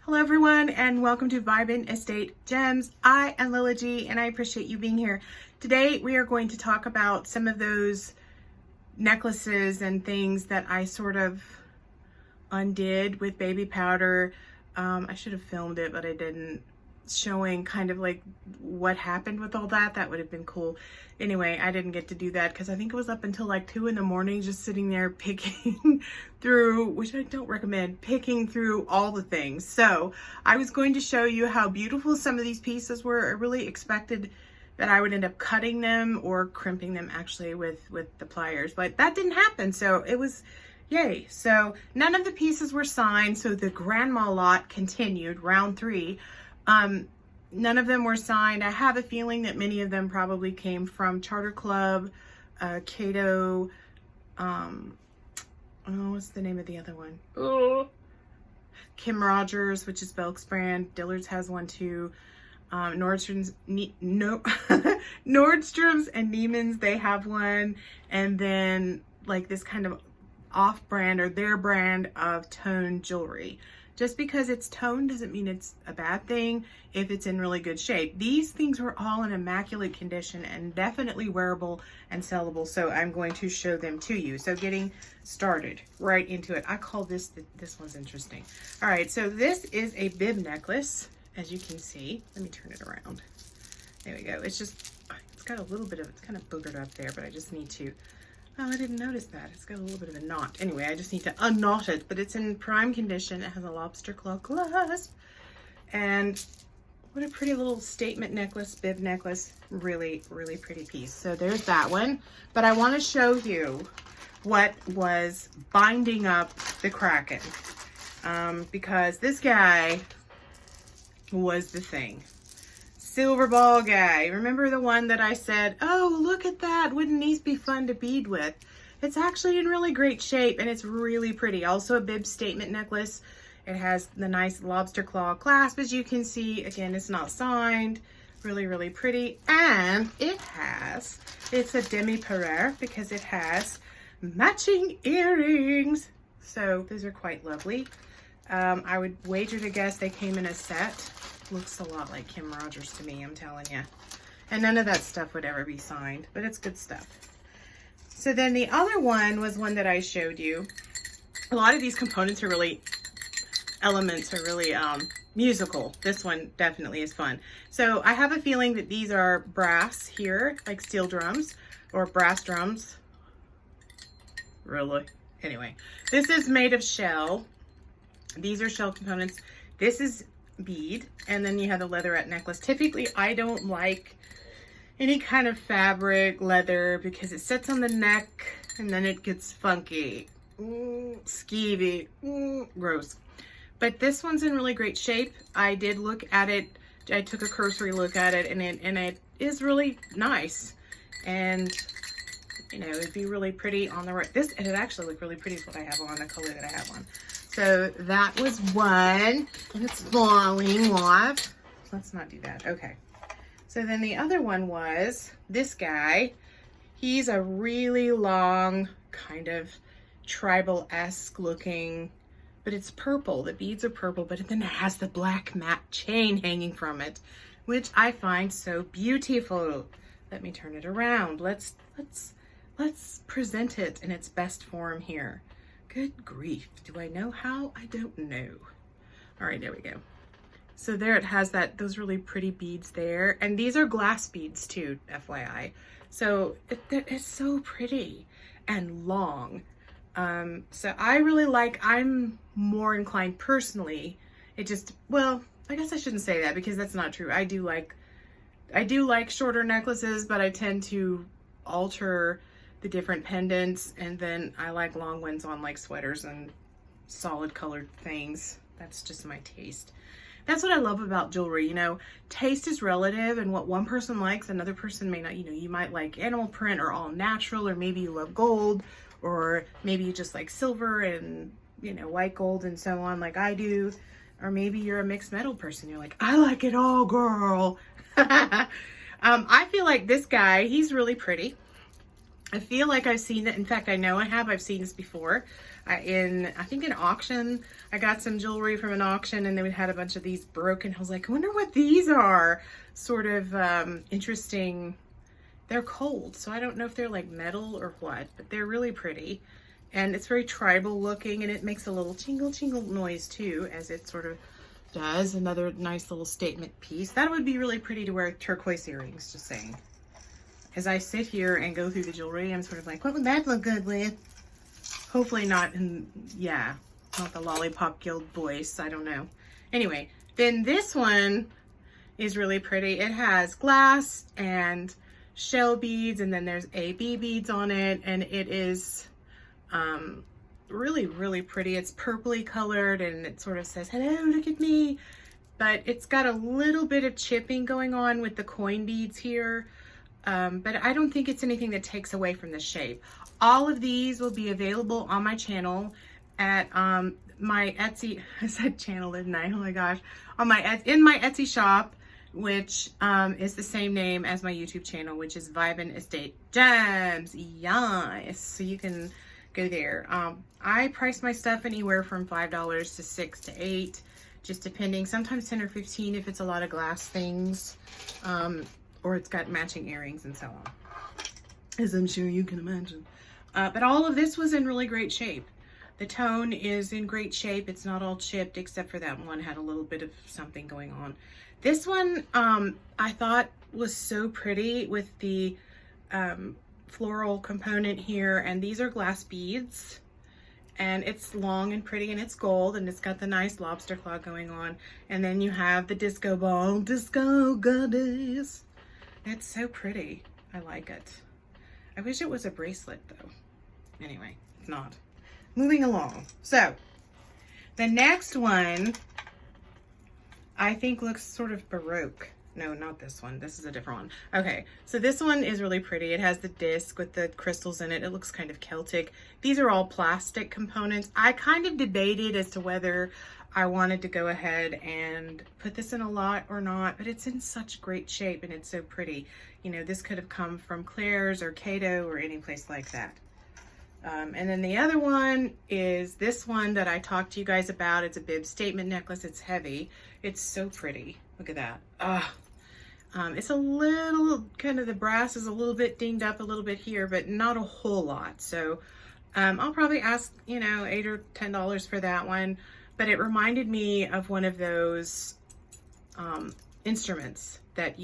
Hello everyone and welcome to Vibinestategems. I am Lila G and I appreciate you being here. Today we are going to talk about some of those necklaces and things that I sort of undid with baby powder. I should have filmed it, but I didn't. Showing kind of like what happened with all that. That would have been cool. Anyway, I didn't get to do that because I think it was up until like 2 in the morning just sitting there picking through, which I don't recommend, picking through all the things. So I was going to show you how beautiful some of these pieces were. I really expected that I would end up cutting them or crimping them actually with the pliers, but that didn't happen. So it was yay. So none of the pieces were signed. So the grandma lot continued, round 3. None of them were signed. I have a feeling that many of them probably came from Charter Club, Cato, what's the name of the other one? Oh, Kim Rogers, which is Belk's brand. Dillard's has one too. Nordstrom's and Neiman's, they have one. And then like this kind of off-brand or their brand of toned jewelry. Just because it's toned doesn't mean it's a bad thing if it's in really good shape. These things were all in immaculate condition and definitely wearable and sellable. So I'm going to show them to you. So getting started right into it. I call this one's interesting. All right, so this is a bib necklace, as you can see. Let me turn it around. There we go. It's got a little bit of, it's kind of boogered up there, but I just need to, oh, I didn't notice that. It's got a little bit of a knot. Anyway, I just need to unknot it, but it's in prime condition. It has a lobster claw clasp. And what a pretty little statement necklace, bib necklace. Really, really pretty piece. So there's that one. But I want to show you what was binding up the Kraken. Because this guy was the thing. Silver ball guy. Remember the one that I said, oh, look at that. Wouldn't these be fun to bead with? It's actually in really great shape and it's really pretty. Also a bib statement necklace. It has the nice lobster claw clasp, as you can see. Again, it's not signed. Really, really pretty. And it's a demi-parure because it has matching earrings. So those are quite lovely. I would wager to guess they came in a set. Looks a lot like Kim Rogers to me, I'm telling you. And none of that stuff would ever be signed, but it's good stuff. So then the other one was one that I showed you. A lot of these components are really, elements are really musical. This one definitely is fun. So I have a feeling that these are brass here, like steel drums or brass drums. Really? Anyway, this is made of shell. These are shell components. This is bead, and then you have the leatherette necklace. Typically I don't like any kind of fabric leather because it sits on the neck and then it gets funky, skeevy, gross. But this one's in really great shape. I did look at it. I took a cursory look at it, and it is really nice. And you know, it'd be really pretty on the right. And it actually looked really pretty with what I have on, the color that I have on. So that was one, and it's falling off. Let's not do that. Okay. So then the other one was this guy. He's a really long, kind of tribal-esque looking, but it's purple. The beads are purple, but then it has the black matte chain hanging from it, which I find so beautiful. Let me turn it around. Let's present it in its best form here. Good grief. Do I know how? I don't know. All right, there we go. So there it has those really pretty beads there. And these are glass beads too, FYI. So it's so pretty and long. So I really I'm more inclined personally. Well, I guess I shouldn't say that because that's not true. I do like shorter necklaces, but I tend to alter the different pendants, and then I like long ones on like sweaters and solid colored things. That's just my taste. That's what I love about jewelry. You know, taste is relative, and what one person likes, another person may not. You know, you might like animal print or all natural, or maybe you love gold, or maybe you just like silver and, you know, white gold and so on like I do. Or maybe you're a mixed metal person. You're like, I like it all, girl. I feel like this guy, he's really pretty. I feel like I've seen it. In fact, I know I have. I've seen this before. I think in auction, I got some jewelry from an auction and they had a bunch of these broken. I was like, I wonder what these are. Sort of interesting. They're cold, so I don't know if they're like metal or what, but they're really pretty. And it's very tribal looking, and it makes a little tingle tingle noise too, as it sort of does. Another nice little statement piece. That would be really pretty to wear turquoise earrings, just saying. As I sit here and go through the jewelry, I'm sort of like, what would that look good with? Hopefully not not the Lollipop Guild voice. I don't know. Anyway, then this one is really pretty. It has glass and shell beads, and then there's AB beads on it, and it is really, really pretty. It's purpley colored, and it sort of says, hello, look at me. But it's got a little bit of chipping going on with the coin beads here. But I don't think it's anything that takes away from the shape. All of these will be available on my channel at my Etsy. I said channel, didn't I? Oh my gosh. In my Etsy shop, which is the same name as my YouTube channel, which is Vibinestategems. Yes, so you can go there. I price my stuff anywhere from $5 to $6 to $8, just depending. Sometimes 10 or 15 if it's a lot of glass things. Or it's got matching earrings and so on, as I'm sure you can imagine. But all of this was in really great shape. The tone is in great shape. It's not all chipped, except for that one had a little bit of something going on. This one I thought was so pretty with the floral component here, and these are glass beads. And it's long and pretty, and it's gold, and it's got the nice lobster claw going on. And then you have the disco ball, disco goddess. It's so pretty. I like it. I wish it was a bracelet though. Anyway, it's not. Moving along. So, the next one I think looks sort of Baroque. No, not this one. This is a different one. Okay, so this one is really pretty. It has the disc with the crystals in it. It looks kind of Celtic. These are all plastic components. I kind of debated as to whether I wanted to go ahead and put this in a lot or not, but it's in such great shape and it's so pretty. You know, this could have come from Claire's or Cato or any place like that. And then the other one is this one that I talked to you guys about. It's a bib statement necklace. It's heavy. It's so pretty. Look at that. It's a little, kind of the brass is a little bit dinged up a little bit here, but not a whole lot. So I'll probably ask, you know, $8 or $10 for that one. But it reminded me of one of those instruments that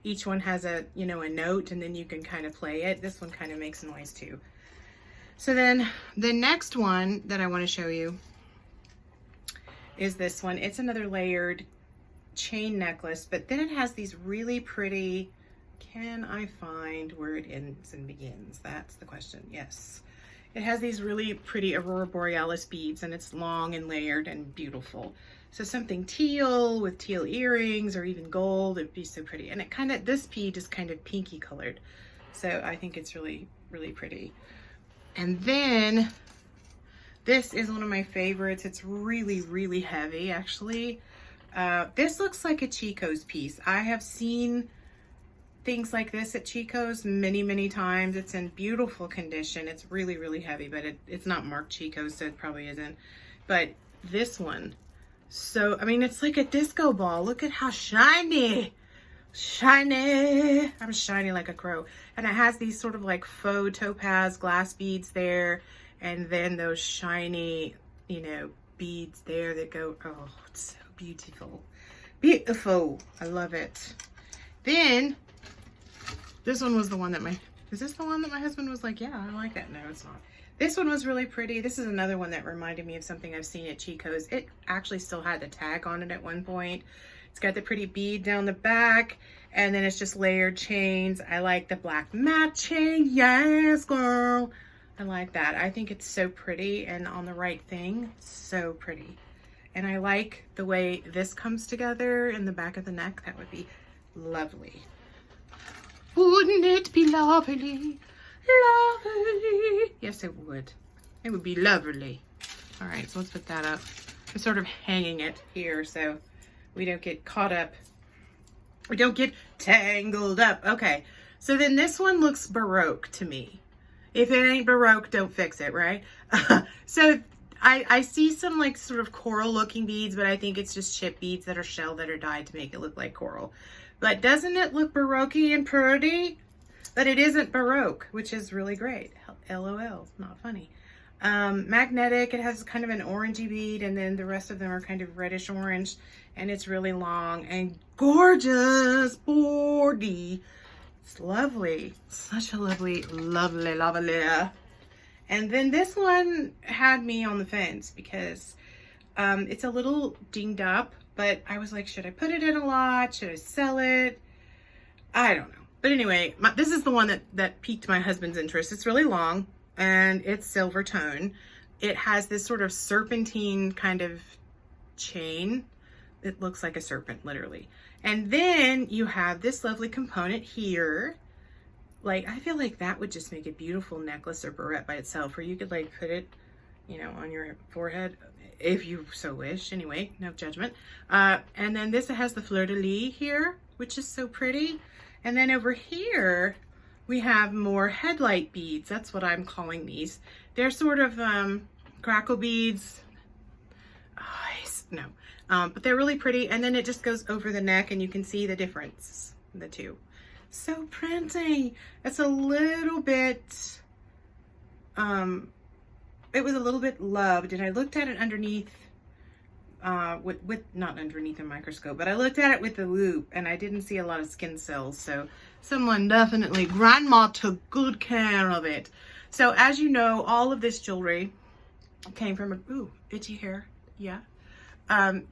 each one has a note, and then you can kind of play it. This one kind of makes noise too. So then the next one that I want to show you is this one. It's another layered chain necklace, but then it has these really pretty, can I find where it ends and begins? That's the question. Yes. It has these really pretty Aurora Borealis beads, and it's long and layered and beautiful. So something teal with teal earrings or even gold, it'd be so pretty. And it kind of, this bead is kind of pinky colored. So I think it's really, really pretty. And then this is one of my favorites. It's really, really heavy actually. This looks like a Chico's piece. I have seen things like this at Chico's many, many times. It's in beautiful condition. It's really, really heavy, but it's not marked Chico's, so it probably isn't. But this one, so, I mean, it's like a disco ball. Look at how shiny. Shiny. I'm shiny like a crow. And it has these sort of like faux topaz glass beads there. And then those shiny, you know, beads there that go, oh, it's so beautiful. Beautiful. I love it. Then, this one was the one that is this the one that my husband was like, yeah, I like that? No, it's not. This one was really pretty. This is another one that reminded me of something I've seen at Chico's. It actually still had the tag on it at one point. It's got the pretty bead down the back, and then it's just layered chains. I like the black matching. Yes, girl. I like that. I think it's so pretty, and on the right thing, so pretty. And I like the way this comes together in the back of the neck. That would be lovely. Wouldn't it be lovely? Lovely. Yes, it would. It would be lovely. All right, so let's put that up. I'm sort of hanging it here so we don't get caught up. We don't get tangled up. Okay, so then this one looks Baroque to me. If it ain't Baroque, don't fix it, right? So I see some like sort of coral looking beads, but I think it's just chip beads that are shell that are dyed to make it look like coral. But doesn't it look Baroque and pretty? But it isn't Baroque, which is really great. LOL, not funny. Magnetic, it has kind of an orangey bead, and then the rest of them are kind of reddish orange, and it's really long and gorgeous. 4D. It's lovely. Such a lovely, lovely, lovely. And then this one had me on the fence because it's a little dinged up, but I was like, should I put it in a lot? Should I sell it? I don't know. But anyway, this is the one that piqued my husband's interest. It's really long and it's silver tone. It has this sort of serpentine kind of chain. It looks like a serpent, literally. And then you have this lovely component here. Like, I feel like that would just make a beautiful necklace or barrette by itself, or you could like put it, you know, on your forehead if you so wish. Anyway, no judgment. And then this has the fleur-de-lis here, which is so pretty. And then over here, we have more headlight beads. That's what I'm calling these. They're sort of crackle beads. No, but they're really pretty. And then it just goes over the neck and you can see the difference, the two. So pretty. It's a little bit, it was a little bit loved, and I looked at it underneath, with not underneath a microscope, but I looked at it with the loupe and I didn't see a lot of skin cells. So someone definitely, grandma took good care of it. So as you know, all of this jewelry came from a, ooh, itchy hair. Yeah.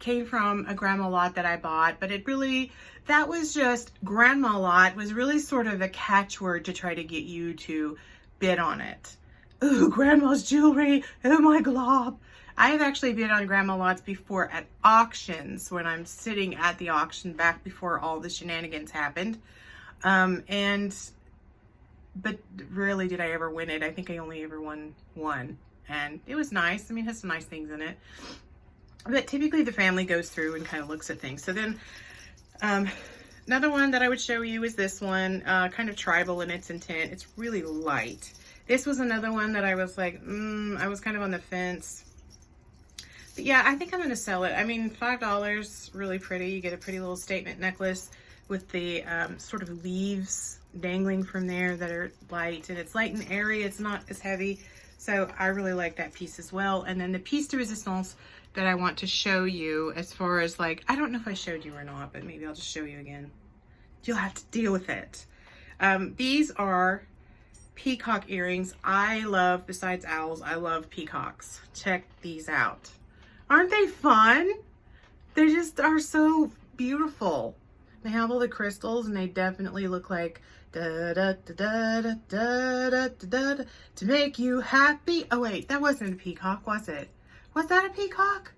Came from a grandma lot that I bought, but it really, that was just, grandma lot was really sort of a catchword to try to get you to bid on it. Ooh, grandma's jewelry, oh my glob. I have actually bid on grandma lots before at auctions when I'm sitting at the auction back before all the shenanigans happened. But rarely did I ever win it. I think I only ever won one, and it was nice. I mean, it has some nice things in it. But typically the family goes through and kind of looks at things. So then another one that I would show you is this one, kind of tribal in its intent. It's really light. This was another one that I was like, I was kind of on the fence. But yeah, I think I'm going to sell it. I mean, $5, really pretty. You get a pretty little statement necklace with the sort of leaves dangling from there that are light. And it's light and airy. It's not as heavy. So I really like that piece as well. And then the piece de resistance that I want to show you, as far as like, I don't know if I showed you or not, but maybe I'll just show you again. You'll have to deal with it. These are peacock earrings. I love, besides owls, I love peacocks. Check these out. Aren't they fun? They just are so beautiful. They have all the crystals and they definitely look like da da da da da da da da da to make you happy. Oh wait, that wasn't a peacock, was it? Was that a peacock?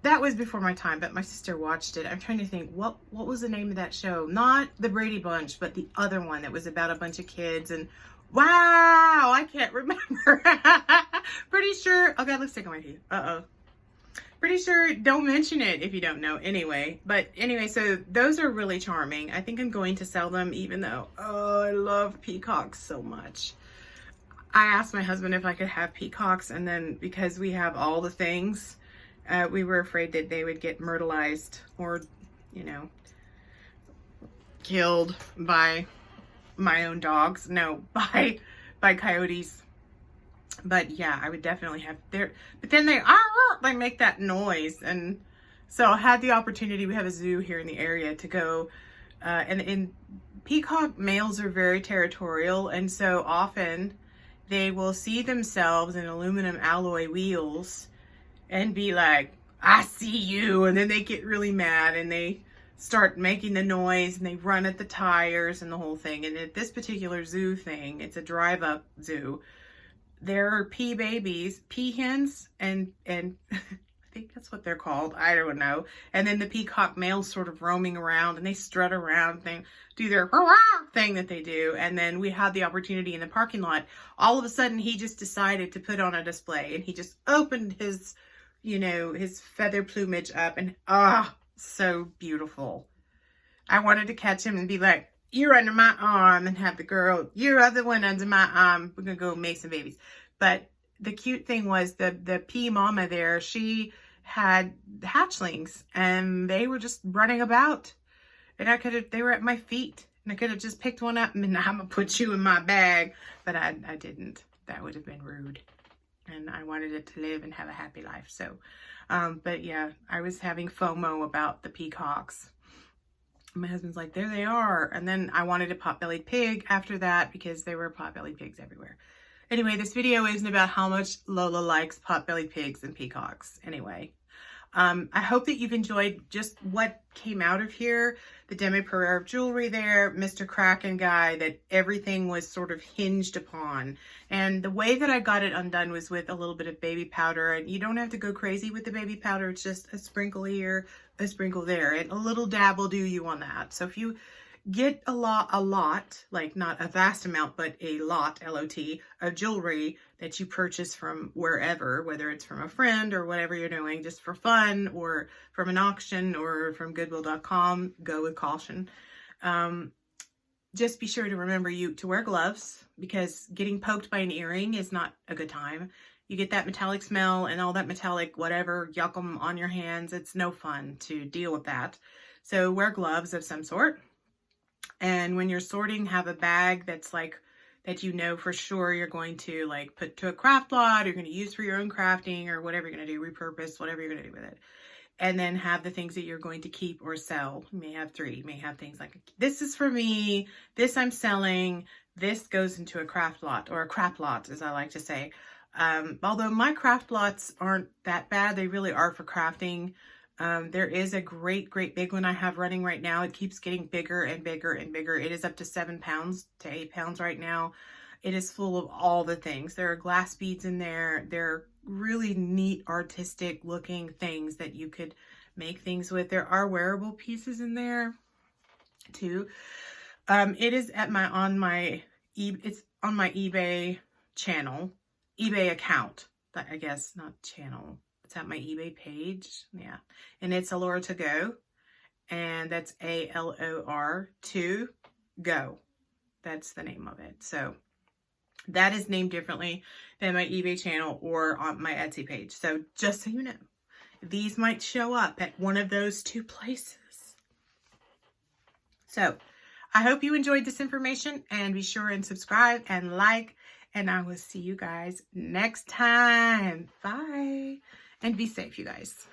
That was before my time, but my sister watched it. I'm trying to think, what was the name of that show? Not the Brady Bunch, but the other one that was about a bunch of kids. And wow, I can't remember. Pretty sure, oh God, lipstick on my teeth. Uh-oh. Pretty sure, don't mention it if you don't know anyway. But anyway, so those are really charming. I think I'm going to sell them, even though, oh, I love peacocks so much. I asked my husband if I could have peacocks, and then because we have all the things, we were afraid that they would get myrtleized or, you know, killed by my own dogs. No, by coyotes. But yeah, I would definitely have their, but then they make that noise. And so I had the opportunity, we have a zoo here in the area, to go, and peacock males are very territorial. And so often they will see themselves in aluminum alloy wheels and be like, I see you. And then they get really mad and they start making the noise and they run at the tires and the whole thing. And at this particular zoo thing, it's a drive-up zoo. There are pea babies, pea hens, and I think that's what they're called. I don't know. And then the peacock males sort of roaming around and they strut around and do their thing that they do. And then we had the opportunity in the parking lot. All of a sudden, he just decided to put on a display, and he just opened his, you know, his feather plumage up, and so beautiful. I wanted to catch him and be like, you're under my arm, and have the girl, you're other one under my arm. We're going to go make some babies. But the cute thing was the pea mama there, she had hatchlings and they were just running about, and they were at my feet, and I could have just picked one up and I'm gonna put you in my bag, but I didn't. That would have been rude, and I wanted it to live and have a happy life. So, but yeah, I was having FOMO about the peacocks. My husband's like, there they are. And then I wanted a pot-bellied pig after that because there were pot-bellied pigs everywhere. Anyway, this video isn't about how much Lola likes pot-bellied pigs and peacocks. Anyway, I hope that you've enjoyed just what came out of here. The demi-Pereire of jewelry there, Mr. Kraken guy, that everything was sort of hinged upon. And the way that I got it undone was with a little bit of baby powder. And you don't have to go crazy with the baby powder. It's just a sprinkle here, a sprinkle there, and a little dab will do you on that. So if you get a lot, like not a vast amount, but a lot, L-O-T, of jewelry that you purchase from wherever, whether it's from a friend or whatever you're doing, just for fun, or from an auction or from Goodwill.com, go with caution. Just be sure to remember to wear gloves, because getting poked by an earring is not a good time. You get that metallic smell and all that metallic whatever yuckum on your hands. It's no fun to deal with that. So wear gloves of some sort. And when you're sorting, have a bag that's like, that you know for sure you're going to like put to a craft lot, you're going to use for your own crafting or whatever you're going to do, repurpose, whatever you're going to do with it. And then have the things that you're going to keep or sell. You may have 3, you may have things like, this is for me, this I'm selling, this goes into a craft lot, or a crap lot, as I like to say. Although my craft lots aren't that bad, they really are for crafting. There is a great big one I have running right now. It keeps getting bigger and bigger and bigger. It is up to 7 pounds to 8 pounds right now. It is full of all the things. There are glass beads in there. There are really neat artistic looking things that you could make things with. There are wearable pieces in there too. It is at it's on my eBay channel, eBay account, I guess, not channel. It's at my eBay page. Yeah. And it's Alora to Go. And that's ALOR to Go. That's the name of it. So that is named differently than my eBay channel or on my Etsy page. So just so you know, these might show up at one of those 2 places. So I hope you enjoyed this information, and be sure and subscribe and like, and I will see you guys next time. Bye. And be safe, you guys.